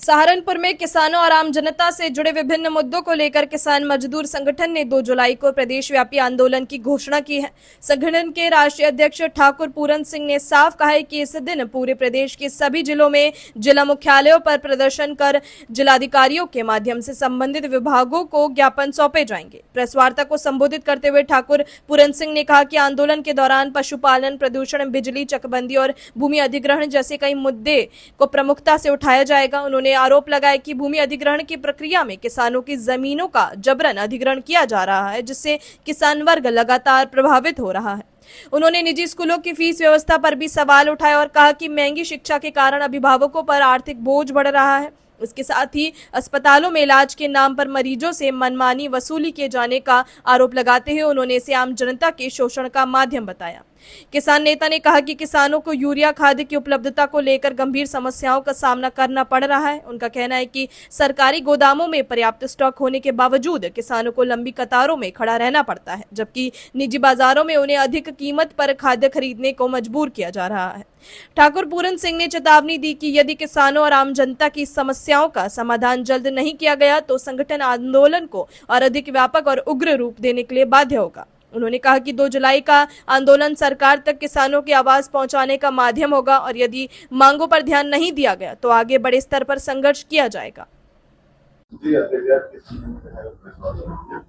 सहारनपुर में किसानों और आम जनता से जुड़े विभिन्न मुद्दों को लेकर किसान मजदूर संगठन ने 2 जुलाई को प्रदेश व्यापी आंदोलन की घोषणा की है। संगठन के राष्ट्रीय अध्यक्ष ठाकुर पूरन सिंह ने साफ कहा है कि इस दिन पूरे प्रदेश के सभी जिलों में जिला मुख्यालयों पर प्रदर्शन कर जिलाधिकारियों के माध्यम से संबंधित विभागों को ज्ञापन सौंपे जाएंगे। प्रेस वार्ता को संबोधित करते हुए ठाकुर पूरन सिंह ने कहा कि आंदोलन के दौरान पशुपालन, प्रदूषण, बिजली, चकबंदी और भूमि अधिग्रहण जैसे कई मुद्दे को प्रमुखता से उठाया जाएगा। उन्होंने आरोप लगाया कि भूमि अधिग्रहण की प्रक्रिया में किसानों की जमीनों का जबरन अधिग्रहण किया जा रहा है, जिससे किसान वर्ग लगातार प्रभावित हो रहा है। उन्होंने निजी स्कूलों की फीस व्यवस्था पर भी सवाल उठाए और कहा कि महंगी शिक्षा के कारण अभिभावकों पर आर्थिक बोझ बढ़ रहा है। इसके साथ ही अस्पतालों में इलाज के नाम पर मरीजों से मनमानी वसूली किए जाने का आरोप लगाते हुए उन्होंने इसे आम जनता के शोषण का माध्यम बताया। किसान नेता ने कहा कि किसानों को यूरिया खाद की उपलब्धता को लेकर गंभीर समस्याओं का सामना करना पड़ रहा है। उनका कहना है कि सरकारी गोदामों में पर्याप्त स्टॉक होने के बावजूद किसानों को लंबी कतारों में खड़ा रहना पड़ता है, जबकि निजी बाजारों में उन्हें अधिक कीमत पर खाद्य खरीदने को मजबूर किया जा रहा है। ठाकुर पूरन सिंह ने चेतावनी दी कि यदि किसानों और आम जनता की समस्याओं का समाधान जल्द नहीं किया गया तो संगठन आंदोलन को और अधिक व्यापक और उग्र रूप देने के लिए बाध्य होगा। उन्होंने कहा कि 2 जुलाई का आंदोलन सरकार तक किसानों की आवाज पहुंचाने का माध्यम होगा और यदि मांगों पर ध्यान नहीं दिया गया तो आगे बड़े स्तर पर संघर्ष किया जाएगा।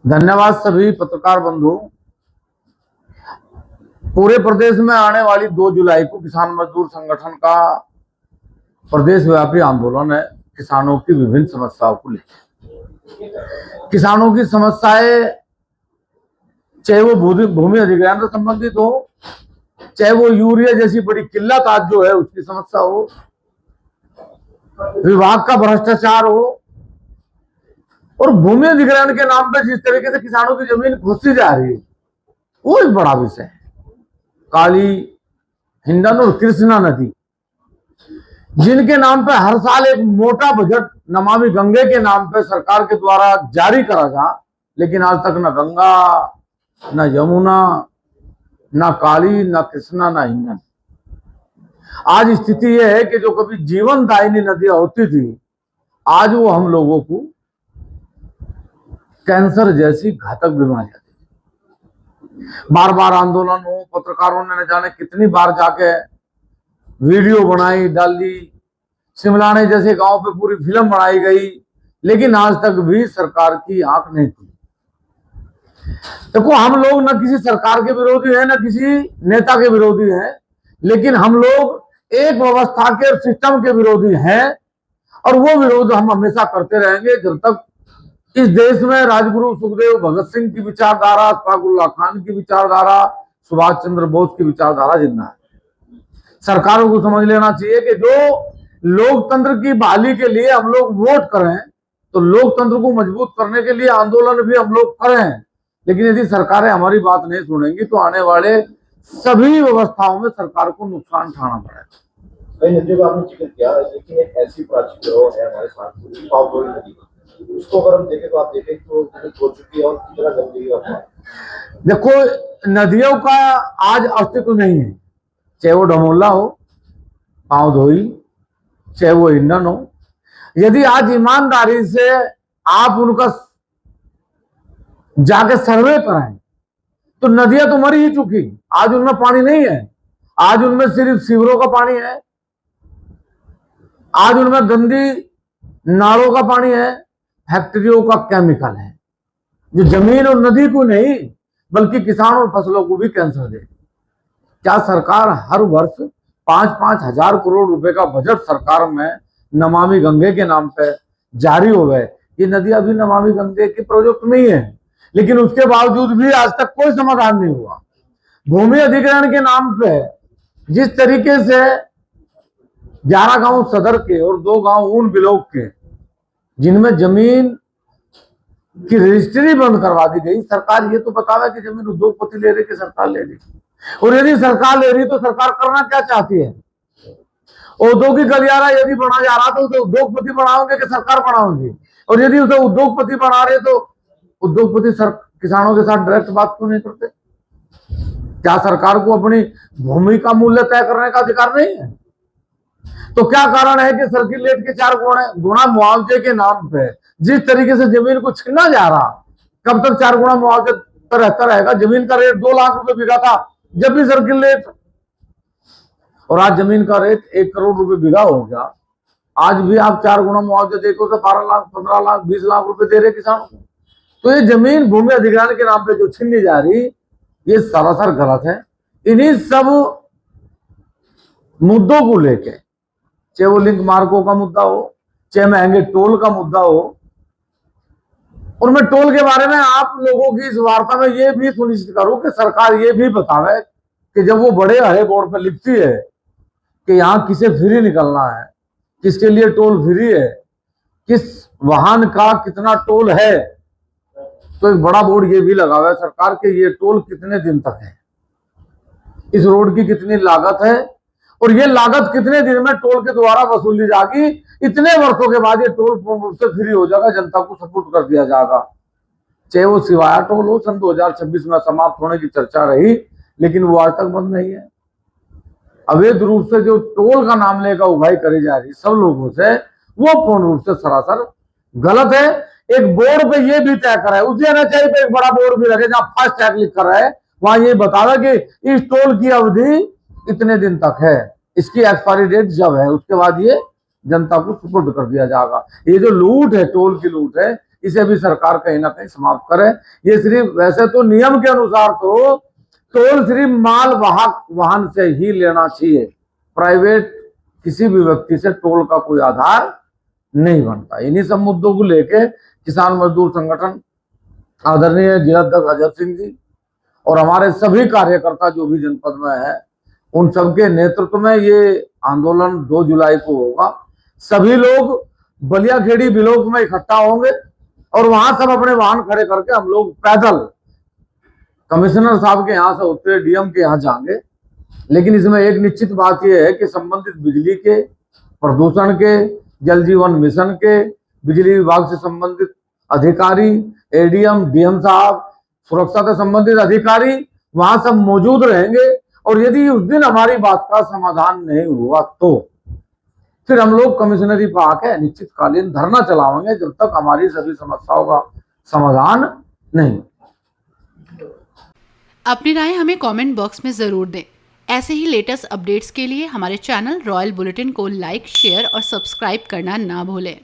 धन्यवाद सभी पत्रकार बंधु। पूरे प्रदेश में आने वाली 2 जुलाई को किसान मजदूर संगठन का प्रदेश व्यापी आंदोलन है। किसानों की विभिन्न समस्याओं को लेकर किसानों की समस्याएं, चाहे वो भूमि अधिग्रहण से संबंधित हो, चाहे वो यूरिया जैसी बड़ी किल्लत आज जो है उसकी समस्या हो, विभाग का भ्रष्टाचार हो, और भूमि अधिग्रहण के नाम पर जिस तरीके से किसानों की जमीन घुसती जा रही है वो एक बड़ा विषय है। काली, हिंडन और कृष्णा नदी, जिनके नाम पे हर साल एक मोटा बजट नमामि गंगे के नाम पे सरकार के द्वारा जारी करा जा, लेकिन आज तक न गंगा, न यमुना, न काली, न कृष्णा, न हिंडन। आज स्थिति यह है कि जो कभी जीवन दायिनी नदियां होती थी, आज वो हम लोगों को कैंसर जैसी घातक बीमारियां दी। बार बार आंदोलन हो, पत्रकारों ने न जाने कितनी बार जाके वीडियो बनाई डाली, सिमलाने जैसे गांव पे पूरी फिल्म बनाई गई, लेकिन आज तक भी सरकार की आंख नहीं खुली। देखो, हम लोग न किसी सरकार के विरोधी हैं, न किसी नेता के विरोधी हैं, लेकिन हम लोग एक व्यवस्था के सिस्टम के विरोधी हैं, और वो विरोध हम हमेशा करते रहेंगे जब तक इस देश में राजगुरु सुखदेव भगत सिंह की विचारधारा, अशफाकुल्लाह खान की विचारधारा, सुभाष चंद्र बोस की विचारधारा जिंदा है। सरकारों को समझ लेना चाहिए कि जो लोकतंत्र की बहाली के लिए हम लोग वोट करें, तो लोकतंत्र को मजबूत करने के लिए आंदोलन भी हम लोग करें, लेकिन यदि सरकारें हमारी बात नहीं सुनेंगी तो आने वाले सभी व्यवस्थाओं में सरकार को नुकसान उठाना पड़ेगा। कई नदियों का आपने जिक्र किया, लेकिन एक ऐसी प्राचीन धरोहर है हमारे साथ, पावधोई नदी। उसको अगर हम देखें तो आप देखें तो हो चुकी है और कितना गंदगी है। देखो, नदियों का आज अस्तित्व नहीं है, चाहे वो डमोला हो, पावधोई, चाहे वो हिंडन हो। यदि आज ईमानदारी से आप उनका जाके सर्वे कराएं तो नदियां तो मर ही चुकी, आज उनमें पानी नहीं है। आज उनमें सिर्फ सीवरों का पानी है, आज उनमें गंदी नालों का पानी है, फैक्ट्रियों का केमिकल है, जो जमीन और नदी को नहीं बल्कि किसान और फसलों को भी कैंसर दे। क्या सरकार हर वर्ष 5-5 हजार करोड़ रुपए का बजट सरकार में नमामि गंगे के नाम पे जारी हो गए? ये नदी अभी नमामि गंगे की प्रोजेक्ट नहीं है, लेकिन उसके बावजूद भी आज तक कोई समाधान नहीं हुआ। भूमि अधिग्रहण के नाम पे जिस तरीके से 11 गांव सदर के और 2 गांव ऊन ब्लॉक के, जिनमें जमीन की रजिस्ट्री बंद करवा दी गई, सरकार ये तो बतावे कि जमीन उद्योगपति ले रही कि सरकार ले रही, और यदि सरकार ले रही तो सरकार करना क्या चाहती है? औद्योगिक गलियारा यदि बना जा रहा तो उसे उद्योगपति बनाओगे कि सरकार बनाओगी? और यदि उसे उद्योगपति बना रहे तो उद्योगपति किसानों के साथ डायरेक्ट बात क्यों नहीं करते? क्या सरकार को अपनी भूमि का मूल्य तय करने का अधिकार नहीं है? तो क्या कारण है कि सर्किल रेट के 4 गुना मुआवजे के नाम पे जिस तरीके से जमीन को छीना जा रहा, कब तक 4 गुना मुआवजा रहता रहेगा? जमीन का रेट 2 लाख रुपए बीघा था जब भी सर्किल रेट, और आज जमीन का रेट 1 करोड़ रुपए बीघा हो गया। आज भी आप 4 गुना मुआवजा देखो तो 12 लाख, 15 लाख, 20 लाख रुपए दे रहे किसानों को। तो ये जमीन भूमि अधिग्रहण के नाम पे जो छीनी जा रही, ये सरासर गलत है। इन्हीं सब मुद्दों को लेके, चाहे वो लिंक मार्कों का मुद्दा हो, चाहे महंगे टोल का मुद्दा हो, और मैं टोल के बारे में आप लोगों की इस वार्ता में ये भी सुनिश्चित करूं कि सरकार ये भी बतावे कि जब वो बड़े हरे बोर्ड पर लिखती है कि यहाँ किसे फ्री निकलना है, किसके लिए टोल फ्री है, किस वाहन का कितना टोल है, तो एक बड़ा बोर्ड ये भी लगा हुआ है सरकार के ये टोल कितने दिन तक है, इस रोड की कितनी लागत है, और ये लागत कितने दिन में टोल के द्वारा वसूली जाएगी, इतने वर्षों के बाद ये टोल पूर्ण रूप से फ्री हो जाएगा, जनता को सपोर्ट कर दिया जाएगा। चाहे वो सिवाया टोल हो, सन 2026 में समाप्त होने की चर्चा रही, लेकिन वो आज तक बंद नहीं है। अवैध रूप से जो टोल का नाम लेकर उगाई करी जा रही सब लोगों से, वो पूर्ण रूप से सरासर गलत है। एक बोर्ड पे ये भी तय करा है, उसी एनएचआई पे एक बड़ा बोर्ड भी रखे जहां फास्ट टैग लिख कर है, वहां ये बता रहा कि इस टोल की अवधि इतने दिन तक है, इसकी एक्सपायरी डेट जब है, उसके बाद ये जनता को सुपुर्द कर दिया जाएगा। ये जो लूट है, टोल की लूट है, इसे भी सरकार कहीं ना कहीं समाप्त करे। ये सिर्फ वैसे तो नियम के अनुसार तो टोल सिर्फ माल वाहक वाहन से ही लेना चाहिए, प्राइवेट किसी भी व्यक्ति से टोल का कोई आधार नहीं बनता। इन्हीं सब मुद्दों को लेके किसान मजदूर संगठन, आदरणीय जिलाध्यक्ष अजय सिंह जी और हमारे सभी कार्यकर्ता जो भी जनपद में है, उन सबके नेतृत्व में ये आंदोलन 2 जुलाई को होगा। सभी लोग बलियाखेड़ी ब्लॉक में इकट्ठा होंगे और वहां सब अपने वाहन खड़े करके हम लोग पैदल कमिश्नर साहब के यहाँ से होते डीएम के यहाँ जाएंगे। लेकिन इसमें एक निश्चित बात यह है कि संबंधित बिजली के, प्रदूषण के, जल जीवन मिशन के, बिजली विभाग से संबंधित अधिकारी, एडीएम, डीएम साहब, सुरक्षा से संबंधित अधिकारी वहां सब मौजूद रहेंगे। और यदि उस दिन हमारी बात का समाधान नहीं हुआ तो फिर हम लोग कमिश्नरी पर आके निश्चितकालीन धरना चलाएंगे जब तक हमारी सभी समस्याओं का समाधान नहीं। अपनी राय हमें कमेंट बॉक्स में ज़रूर दें। ऐसे ही लेटेस्ट अपडेट्स के लिए हमारे चैनल रॉयल बुलेटिन को लाइक, शेयर और सब्सक्राइब करना ना भूलें।